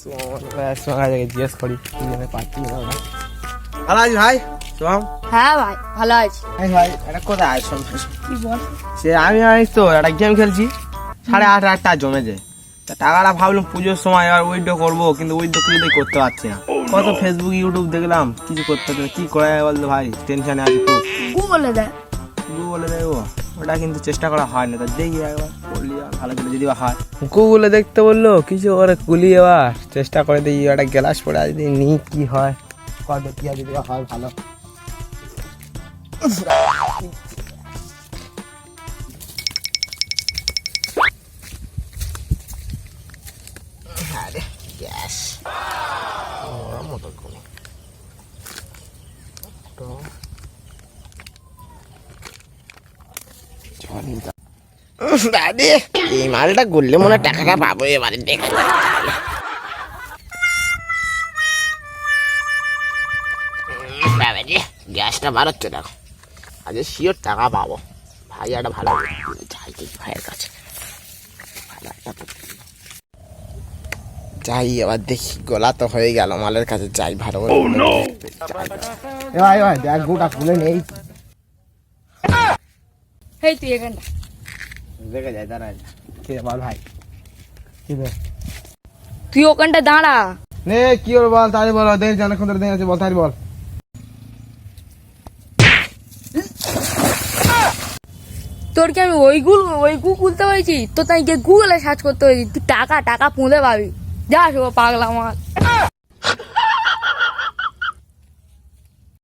জিজ্ঞেস করি পাচ্ছি ভালো আছি ভাই সোহাম? হ্যাঁ ভাই ভালো আছি। ভাই এটা কোথায় আছো? কি বল? সে আমি তো একটা গেম খেলছি 8:30 টাকা জমেছে। তা টাকাটা ভাবলাম পুজোর সময় এবার উইথড্র করবো, কিন্তু উইথড্র কিছুতেই করতে পারছি না। কত ফেসবুক ইউটিউব দেখলাম, কিছু করতে পারছি না। কি করা যায় বলতো ভাই, টেনশনে আছি খুব। গুগলে দেয়। গুগলে দেখবো, ওটা কিন্তু চেষ্টা করা হয় না। তা দেখি একবার করলি ভালো করে যদি বা হয়। গুগলে দেখতে বললো, কিছু করে কুলি এবার চেষ্টা করে দেখি একটা গ্লাস পরে যদি নি কি হয়, কত কি যদি হয় ভালো। গ্যাস মতো কোনো দাদি এই মালটা গুললে মনে হয় টাকাটা পাবো এবারে। দেখো গ্যাসটা বাড়াচ্ছে, দেখো আজ শিওর টাকা পাবো। ভাই একটা ভালো যাই দেখি ভাইয়ের কাছে, যাই এবার দেখি। গলা তো হয়ে গেল, মালের কাছে যাই ভালো করে। ভাই ভাই দেখ গোটা খুলে নেই। এই তুই এখানটা দেখে যাই দাঁড়াই। ঠিক আছে বল ভাই, কি রে তুই ওখানটা দাঁড়া। নে কি হলো বল, তাই বল। দেখি অনেকক্ষণ ধরে দেখে আছে, বল তাই বল। তোর কি আমি ওই গুগলতে হয়েছি? তো তাই গিয়ে গুগলে সার্চ করতে হয়েছি। তুই টাকা পুঁদে পাবি। যা পাগলা মাল।